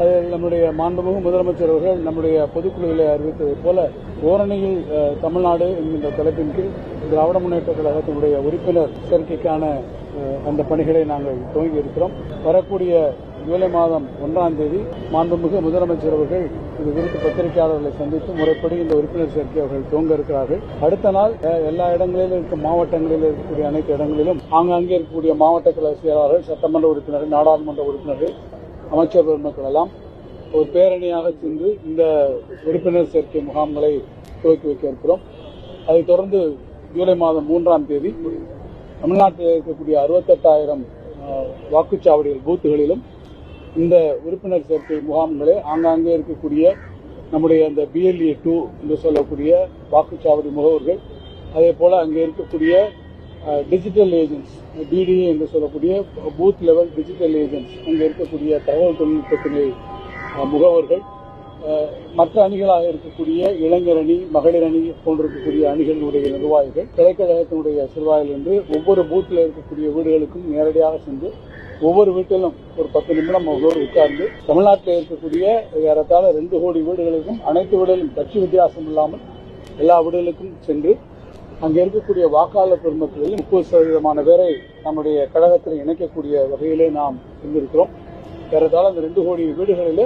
அதில் நம்முடைய மாண்புமிகு முதலமைச்சர் அவர்கள் நம்முடைய பொதுக்குழுவிலே அறிவித்ததைப் போல ஓரணியில் தமிழ்நாடு என்கின்ற தலைப்பின் கீழ் திராவிட முன்னேற்ற கழகத்தினுடைய உறுப்பினர் சேர்க்கைக்கான அந்த பணிகளை நாங்கள் துவங்கி இருக்கிறோம். வரக்கூடிய ஜூலை மாதம் 1ஆம் தேதி மாண்புமிகு முதலமைச்சர் அவர்கள் இது குறித்து பத்திரிகையாளர்களை சந்தித்து முறைப்படி இந்த உறுப்பினர் சேர்க்கை அவர்கள் துவங்க இருக்கிறார்கள். அடுத்த நாள் எல்லா இடங்களிலும் இருக்கும் மாவட்டங்களில் இருக்கக்கூடிய அனைத்து இடங்களிலும் ஆங்காங்கே இருக்கக்கூடிய மாவட்ட கழக செயலாளர்கள், சட்டமன்ற உறுப்பினர்கள், நாடாளுமன்ற உறுப்பினர்கள், அமைச்சர் பெருமக்கள் எல்லாம் ஒரு பேரணியாக சென்று இந்த உறுப்பினர் சேர்க்கை முகாம்களை துவக்கி வைக்க இருக்கிறோம். அதைத் தொடர்ந்து ஜூலை மாதம் 3ஆம் தேதி தமிழ்நாட்டில் இருக்கக்கூடிய 68,000 வாக்குச்சாவடிகள் பூத்துகளிலும் இந்த உறுப்பினர் சேர்க்கை முகாம்களை ஆங்காங்கே இருக்கக்கூடிய நம்முடைய அந்த BLE 2 என்று சொல்லக்கூடிய வாக்குச்சாவடி முகவர்கள், அதே போல அங்கே இருக்கக்கூடிய டிஜிட்டல் ஏஜென்ட்ஸ், BDA என்று சொல்லக்கூடிய பூத் லெவல் டிஜிட்டல் ஏஜென்ட்ஸ், அங்கே இருக்கக்கூடிய தகவல் தொழில்நுட்பத்தினை முகவர்கள், மற்ற அணிகளாக இருக்கக்கூடிய இளைஞர் அணி, மகளிர் அணி போன்றிருக்கக்கூடிய அணிகளுடைய நிர்வாகிகள், கிளைக்கழகத்தினுடைய நிர்வாகிகள் என்று ஒவ்வொரு பூத்தில் இருக்கக்கூடிய வீடுகளுக்கும் நேரடியாக சென்று ஒவ்வொரு வீட்டிலும் ஒரு 10 நிமிடம் ஒவ்வொரு உட்கார்ந்து தமிழ்நாட்டில் இருக்கக்கூடிய ஏறத்தாழ 2 கோடி வீடுகளுக்கும் அனைத்து வீடுகளும் கட்சி வித்தியாசம் இல்லாமல் எல்லா வீடுகளுக்கும் சென்று அங்கே இருக்கக்கூடிய வாக்காளர் பெருமக்களில் 30% பேரை நம்முடைய கழகத்தில் இணைக்கக்கூடிய வகையிலே நாம் இருந்திருக்கிறோம். ஏறத்தாழ அந்த 2 கோடி வீடுகளிலே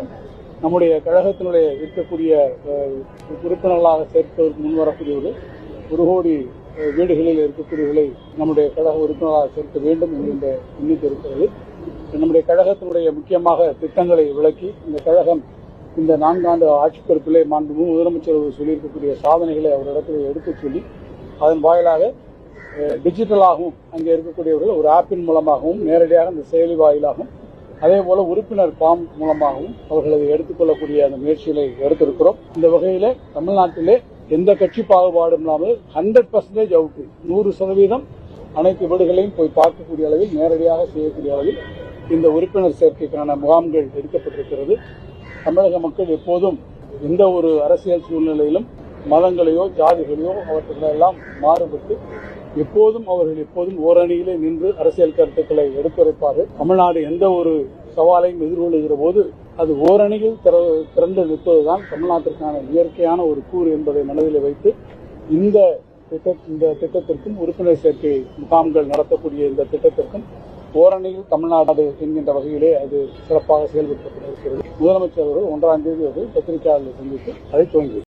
நம்முடைய கழகத்தினுடைய இருக்கக்கூடிய உறுப்பினர்களாக சேர்ப்பதற்கு முன்வரக்கூடியவர்கள் 1 கோடி வீடுகளில் இருக்கக்கூடியவர்களை நம்முடைய கழக உறுப்பினராக சேர்க்க வேண்டும் என்கின்ற எண்ணிக்கை இருக்கிறது. நம்முடைய கழகத்தினுடைய முக்கியமாக திட்டங்களை விளக்கி இந்த கழகம் இந்த 4 ஆண்டு ஆட்சி பொறுப்பிலே மாண்புமிகு முதலமைச்சர் சொல்லியிருக்கக்கூடிய சாதனைகளை அவரிடத்தில் எடுத்துச் சொல்லி அதன் வாயிலாக டிஜிட்டலாகவும் அங்கே இருக்கக்கூடியவர்கள் ஒரு ஆப்பின் மூலமாகவும் நேரடியாக இந்த செயலி வாயிலாகவும் அதேபோல உறுப்பினர் ஃபார்ம் மூலமாகவும் அவர்கள் அதை எடுத்துக்கொள்ளக்கூடிய அந்த முயற்சிகளை எடுத்திருக்கிறோம். இந்த வகையிலே தமிழ்நாட்டிலே எந்த கட்சி பாகுபாடும் இல்லாமல் 100% அவுட்டு 100% அனைத்து வீடுகளையும் போய் பார்க்கக்கூடிய அளவில் நேரடியாக செய்யக்கூடிய அளவில் இந்த உறுப்பினர் சேர்க்கைக்கான முகாம்கள் எடுக்கப்பட்டிருக்கிறது. தமிழக மக்கள் எப்போதும் எந்த ஒரு அரசியல் சூழ்நிலையிலும் மதங்களையோ ஜாதிகளையோ அவற்றையெல்லாம் மாறுபட்டு அவர்கள் எப்போதும் ஓரணியிலே நின்று அரசியல் கருத்துக்களை எடுத்துரைப்பார்கள். தமிழ்நாடு எந்த ஒரு சவாலையும் எதிர்கொள்ளுகிற போது அது ஓரணியில் திரண்டு நிற்பதுதான் தமிழ்நாட்டிற்கான இயற்கையான ஒரு கூறு என்பதை மனதில் வைத்து இந்த திட்டத்திற்கும் உறுப்பினர் சேர்க்கை முகாம்கள் நடத்தக்கூடிய இந்த திட்டத்திற்கும் ஓரணியில் தமிழ்நாடு என்கின்ற வகையிலே அது சிறப்பாக செயல்படுத்தப்பட்டிருக்கிறது. முதலமைச்சர் அவர்கள் 1ஆம் தேதி பத்திரிகையாளர்களை சந்தித்து அதை துவங்கி